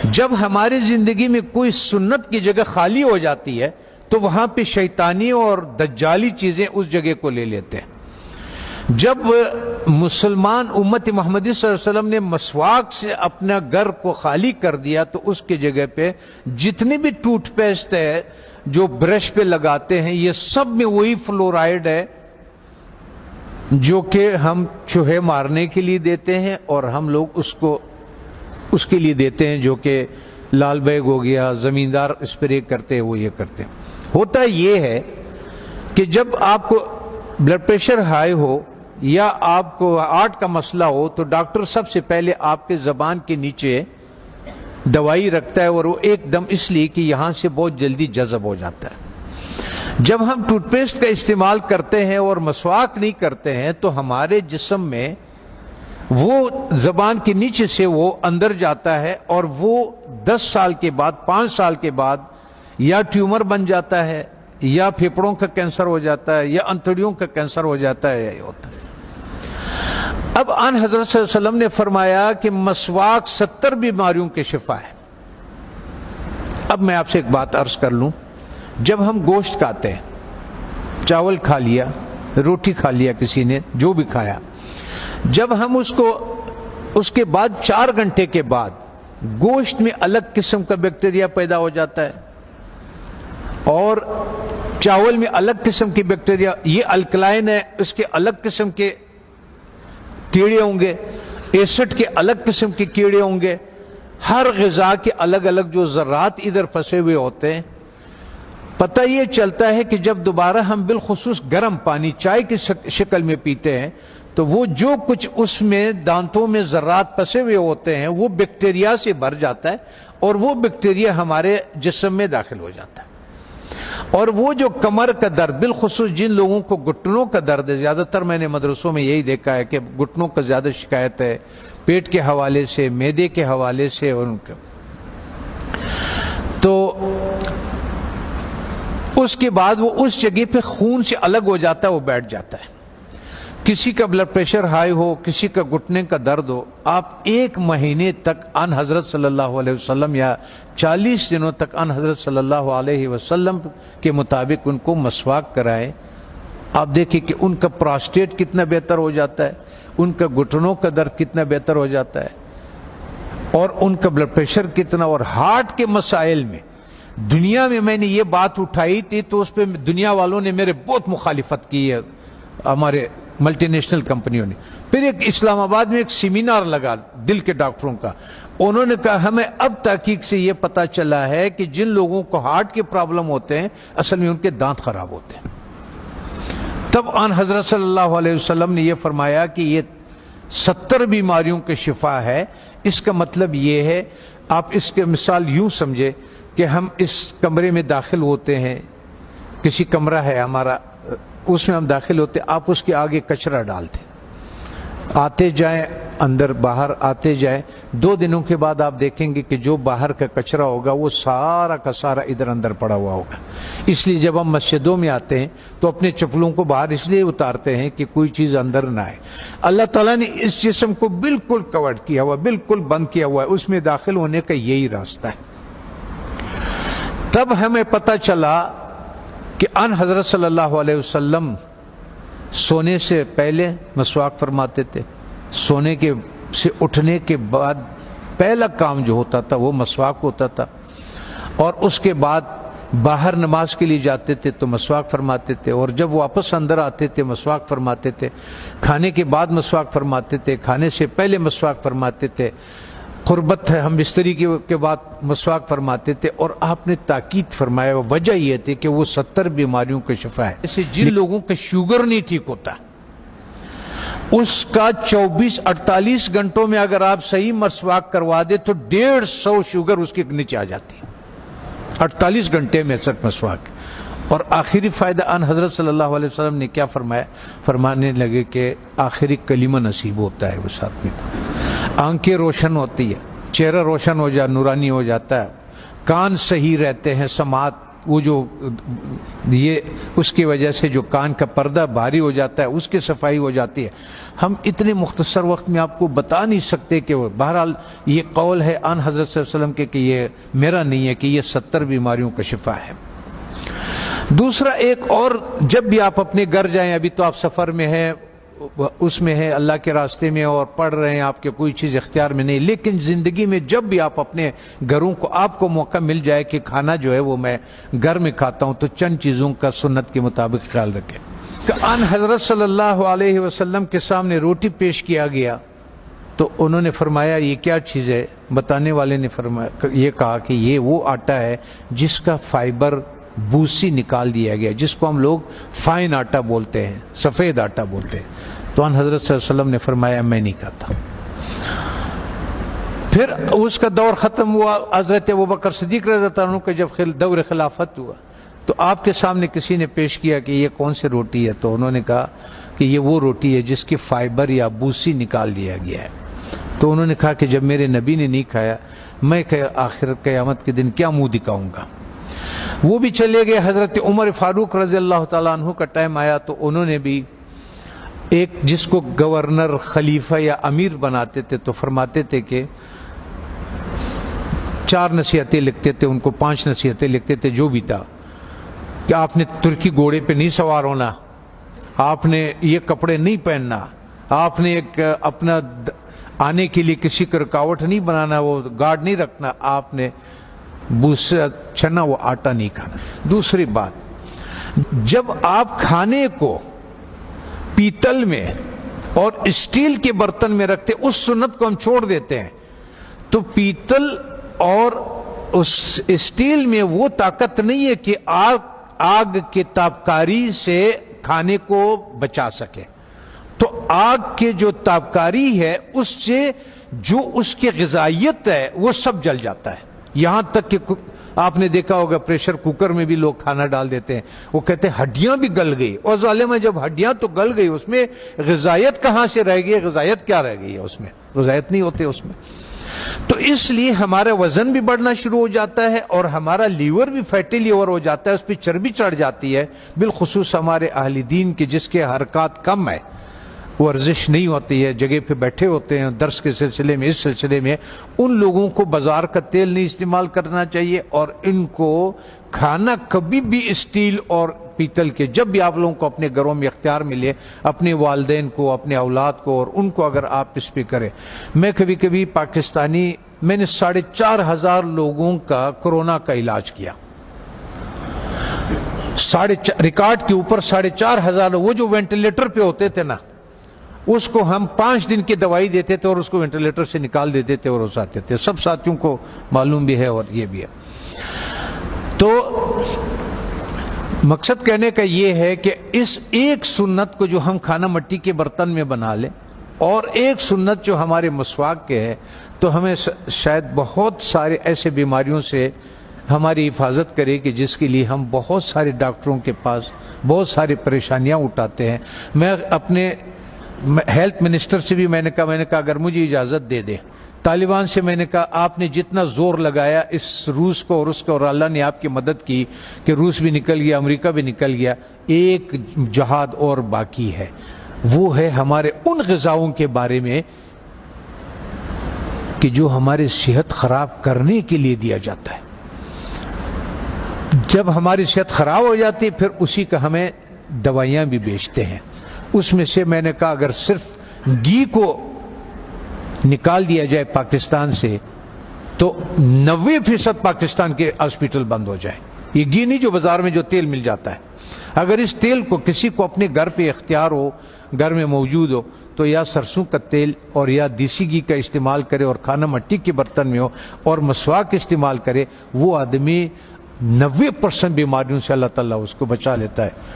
جب ہماری زندگی میں کوئی سنت کی جگہ خالی ہو جاتی ہے تو وہاں پہ شیطانی اور دجالی چیزیں اس جگہ کو لے لیتے ہیں۔ جب مسلمان امت محمدی صلی اللہ علیہ وسلم نے مسواک سے اپنا گھر کو خالی کر دیا تو اس کی جگہ پہ جتنی بھی ٹوتھ پیسٹ ہے جو برش پہ لگاتے ہیں یہ سب میں وہی فلورائڈ ہے جو کہ ہم چوہے مارنے کے لیے دیتے ہیں، اور ہم لوگ اس کے لیے دیتے ہیں جو کہ لال بیگ ہو گیا، زمیندار اسپرے کرتے ہیں، وہ یہ کرتے ہیں۔ ہوتا یہ ہے کہ جب آپ کو بلڈ پریشر ہائی ہو یا آپ کو ہارٹ کا مسئلہ ہو تو ڈاکٹر سب سے پہلے آپ کے زبان کے نیچے دوائی رکھتا ہے، اور وہ ایک دم اس لیے کہ یہاں سے بہت جلدی جذب ہو جاتا ہے۔ جب ہم ٹوتھ پیسٹ کا استعمال کرتے ہیں اور مسواک نہیں کرتے ہیں تو ہمارے جسم میں وہ زبان کے نیچے سے وہ اندر جاتا ہے، اور وہ 10 سال کے بعد 5 سال کے بعد یا ٹیومر بن جاتا ہے یا پھیپھڑوں کا کینسر ہو جاتا ہے یا انتڑیوں کا کینسر ہو جاتا ہے، یہ ہوتا ہے۔ اب آن حضرت صلی اللہ علیہ وسلم نے فرمایا کہ مسواک 70 بیماریوں کے شفا ہے۔ اب میں آپ سے ایک بات عرض کر لوں، جب ہم گوشت کھاتے ہیں، چاول کھا لیا، روٹی کھا لیا، کسی نے جو بھی کھایا، جب ہم اس کے بعد 4 گھنٹے کے بعد گوشت میں الگ قسم کا بیکٹیریا پیدا ہو جاتا ہے اور چاول میں الگ قسم کی بیکٹیریا، یہ الکلائن ہے، اس کے الگ قسم کے کیڑے ہوں گے، ایسڈ کے الگ قسم کے کیڑے ہوں گے، ہر غذا کے الگ الگ جو ذرات ادھر پھنسے ہوئے ہوتے ہیں۔ پتہ یہ چلتا ہے کہ جب دوبارہ ہم بالخصوص گرم پانی چائے کی شکل میں پیتے ہیں تو وہ جو کچھ اس میں دانتوں میں ذرات پھنسے ہوئے ہوتے ہیں وہ بیکٹیریا سے بھر جاتا ہے، اور وہ بیکٹیریا ہمارے جسم میں داخل ہو جاتا ہے۔ اور وہ جو کمر کا درد، بالخصوص جن لوگوں کو گھٹنوں کا درد ہے، زیادہ تر میں نے مدرسوں میں یہی دیکھا ہے کہ گھٹنوں کا زیادہ شکایت ہے، پیٹ کے حوالے سے، معدے کے حوالے سے، اور ان کا تو اس کے بعد وہ اس جگہ پہ خون سے الگ ہو جاتا ہے، وہ بیٹھ جاتا ہے۔ کسی کا بلڈ پریشر ہائی ہو، کسی کا گھٹنے کا درد ہو، آپ 1 مہینے تک ان حضرت صلی اللہ علیہ وسلم یا 40 دنوں تک ان حضرت صلی اللہ علیہ وسلم کے مطابق ان کو مسواک کرائیں۔ آپ دیکھیں کہ ان کا پراسٹیٹ کتنا بہتر ہو جاتا ہے، ان کا گھٹنوں کا درد کتنا بہتر ہو جاتا ہے، اور ان کا بلڈ پریشر کتنا، اور ہارٹ کے مسائل میں دنیا میں نے یہ بات اٹھائی تھی تو اس پہ دنیا والوں نے میرے بہت مخالفت کی ہے، ہمارے ملٹی نیشنل کمپنیوں نے۔ پھر ایک اسلام آباد میں ایک سیمینار لگا دل کے ڈاکٹروں کا، انہوں نے کہا ہمیں اب تحقیق سے یہ پتا چلا ہے کہ جن لوگوں کو ہارٹ کے پرابلم ہوتے ہیں اصل میں ان کے دانت خراب ہوتے ہیں۔ تب آن حضرت صلی اللہ علیہ وسلم نے یہ فرمایا کہ یہ 70 بیماریوں کے شفا ہے۔ اس کا مطلب یہ ہے، آپ اس کے مثال یوں سمجھے کہ ہم اس کمرے میں داخل ہوتے ہیں، کسی کمرہ ہے ہمارا، اس میں ہم داخل ہوتے، آپ اس کے آگے کچرا ڈالتے، آتے جائیں اندر باہر آتے جائیں، 2 دنوں کے بعد آپ دیکھیں گے کہ جو باہر کا کچرا ہوگا وہ سارا کا سارا ادھر اندر پڑا ہوا ہوگا۔ اس لیے جب ہم مسجدوں میں آتے ہیں تو اپنے چپلوں کو باہر اس لیے اتارتے ہیں کہ کوئی چیز اندر نہ آئے۔ اللہ تعالیٰ نے اس جسم کو بالکل کور کیا ہوا، بالکل بند کیا ہوا ہے، اس میں داخل ہونے کا یہی راستہ ہے۔ تب ہمیں پتہ چلا کہ ان حضرت صلی اللہ علیہ وسلم سونے سے پہلے مسواک فرماتے تھے، سونے کے سے اٹھنے کے بعد پہلا کام جو ہوتا تھا وہ مسواک ہوتا تھا، اور اس کے بعد باہر نماز کے لیے جاتے تھے تو مسواک فرماتے تھے، اور جب واپس اندر آتے تھے مسواک فرماتے تھے، کھانے کے بعد مسواک فرماتے تھے، کھانے سے پہلے مسواک فرماتے تھے، قربت ہے ہم بستری کے بعد مسواک فرماتے تھے۔ اور آپ نے تاکید فرمایا، وجہ یہ تھی کہ وہ 70 بیماریوں کا شفا ہے۔ اسے جن لوگوں کا شوگر نہیں ٹھیک ہوتا اس کا 24-48 گھنٹوں میں اگر آپ صحیح مسواک کروا دے تو 150 شوگر اس کے نیچے آ جاتی ہے، 48 گھنٹے میں صرف مسواک۔ اور آخری فائدہ ان حضرت صلی اللہ علیہ وسلم نے کیا فرمایا؟ فرمانے لگے کہ آخری کلمہ نصیب ہوتا ہے اس آدمی کو، آنکھیں روشن ہوتی ہے، چہرہ روشن ہو جاتا، نورانی ہو جاتا ہے، کان صحیح رہتے ہیں، سماعت وہ جو یہ اس کی وجہ سے جو کان کا پردہ بھاری ہو جاتا ہے اس کی صفائی ہو جاتی ہے. ہم اتنے مختصر وقت میں آپ کو بتا نہیں سکتے کہ وہ بہرحال یہ قول ہے آن حضرت صلی اللہ علیہ وسلم کے کہ یہ میرا نہیں ہے کہ یہ 70 بیماریوں کا شفا ہے. دوسرا ایک اور، جب بھی آپ اپنے گھر جائیں، ابھی تو آپ سفر میں ہیں، اس میں ہے اللہ کے راستے میں اور پڑھ رہے ہیں، آپ کے کوئی چیز اختیار میں نہیں، لیکن زندگی میں جب بھی آپ اپنے گھروں کو آپ کو موقع مل جائے کہ کھانا جو ہے وہ میں گھر میں کھاتا ہوں، تو چند چیزوں کا سنت کے مطابق خیال رکھیں. کہ ان حضرت صلی اللہ علیہ وسلم کے سامنے روٹی پیش کیا گیا تو انہوں نے فرمایا یہ کیا چیز ہے؟ بتانے والے نے فرمایا، یہ کہا کہ یہ وہ آٹا ہے جس کا فائبر بوسی نکال دیا گیا، جس کو ہم لوگ فائن آٹا بولتے ہیں، سفید آٹا بولتے ہیں. تو ان حضرت صلی اللہ علیہ وسلم نے فرمایا میں نہیں کھاتا. پھر اس کا دور ختم ہوا، حضرت ابوبکر صدیق رضی اللہ عنہ کا جب دور خلافت ہوا تو آپ کے سامنے کسی نے پیش کیا کہ یہ کون سی روٹی ہے؟ تو انہوں نے کہا کہ یہ وہ روٹی ہے جس کی فائبر یا بوسی نکال دیا گیا ہے. تو انہوں نے کہا کہ جب میرے نبی نے نہیں کھایا، میں آخر قیامت کے دن کیا منہ دکھاؤں گا؟ وہ بھی چلے گئے. حضرت عمر فاروق رضی اللہ تعالیٰ عنہ کا ٹائم آیا تو انہوں نے بھی ایک جس کو گورنر، خلیفہ یا امیر بناتے تھے تو فرماتے تھے کہ 4 نصیحتیں لکھتے تھے، ان کو 5 نصیحتیں لکھتے تھے، جو بھی تھا کہ آپ نے ترکی گھوڑے پہ نہیں سوار ہونا، آپ نے یہ کپڑے نہیں پہننا، آپ نے ایک اپنا آنے کے لیے کسی کو رکاوٹ نہیں بنانا، وہ گارڈ نہیں رکھنا، آپ نے بوسا چنا وہ آٹا نہیں کھانا. دوسری بات، جب آپ کھانے کو پیتل میں اور اسٹیل کے برتن میں رکھتے، اس سنت کو ہم چھوڑ دیتے ہیں. تو پیتل اور اس اسٹیل میں وہ طاقت نہیں ہے کہ آگ کے تابکاری سے کھانے کو بچا سکے. تو آگ کے جو تابکاری ہے اس سے جو اس کی غذائیت ہے وہ سب جل جاتا ہے. یہاں تک کہ آپ نے دیکھا ہوگا پریشر کوکر میں بھی لوگ کھانا ڈال دیتے ہیں، وہ کہتے ہیں ہڈیاں بھی گل گئی. اور ظالم ہے، جب ہڈیاں تو گل گئی اس میں غذائیت کہاں سے رہ گئی؟ غذائیت کیا رہ گئی ہے اس میں؟ غذائیت نہیں ہوتے اس میں. تو اس لیے ہمارا وزن بھی بڑھنا شروع ہو جاتا ہے اور ہمارا لیور بھی فیٹی لیور ہو جاتا ہے، اس پہ چربی چڑھ جاتی ہے. بالخصوص ہمارے اہل دین کے جس کے حرکات کم ہے، ورزش نہیں ہوتی ہے، جگہ پہ بیٹھے ہوتے ہیں درس کے سلسلے میں، اس سلسلے میں ان لوگوں کو بازار کا تیل نہیں استعمال کرنا چاہیے. اور ان کو کھانا کبھی بھی اسٹیل اور پیتل کے، جب بھی آپ لوگوں کو اپنے گھروں میں اختیار ملے، اپنے والدین کو، اپنے اولاد کو اور ان کو اگر آپ اس پہ کریں. میں کبھی کبھی پاکستانی، میں نے 4,500 لوگوں کا کورونا کا علاج کیا، ریکارڈ کے اوپر 4,500. وہ جو وینٹیلیٹر پہ ہوتے تھے نا، اس کو ہم 5 دن کی دوائی دیتے تھے اور اس کو وینٹیلیٹر سے نکال دیتے تھے اور اس آتے تھے. سب ساتھیوں کو معلوم بھی ہے اور یہ بھی ہے. تو مقصد کہنے کا یہ ہے کہ اس ایک سنت کو جو ہم کھانا مٹی کے برتن میں بنا لیں، اور ایک سنت جو ہمارے مسواک کے ہے، تو ہمیں شاید بہت سارے ایسے بیماریوں سے ہماری حفاظت کرے کہ جس کے لیے ہم بہت سارے ڈاکٹروں کے پاس بہت ساری پریشانیاں اٹھاتے ہیں. میں اپنے ہیلتھ منسٹر سے بھی میں نے کہا اگر مجھے اجازت دے دیں، طالبان سے میں نے کہا آپ نے جتنا زور لگایا اس روس کو اور اس کو، اور اللہ نے آپ کی مدد کی کہ روس بھی نکل گیا، امریکہ بھی نکل گیا، ایک جہاد اور باقی ہے. وہ ہے ہمارے ان غذاؤں کے بارے میں کہ جو ہماری صحت خراب کرنے کے لیے دیا جاتا ہے. جب ہماری صحت خراب ہو جاتی ہے پھر اسی کا ہمیں دوائیاں بھی بیچتے ہیں. اس میں سے میں نے کہا اگر صرف گھی کو نکال دیا جائے پاکستان سے تو 90% پاکستان کے ہاسپٹل بند ہو جائے. یہ گھی نہیں جو بازار میں جو تیل مل جاتا ہے. اگر اس تیل کو کسی کو اپنے گھر پہ اختیار ہو، گھر میں موجود ہو، تو یا سرسوں کا تیل اور یا دیسی گھی کا استعمال کرے اور کھانا مٹی کے برتن میں ہو اور مسواک استعمال کرے. وہ آدمی 90% بیماریوں سے اللہ تعالیٰ اس کو بچا لیتا ہے.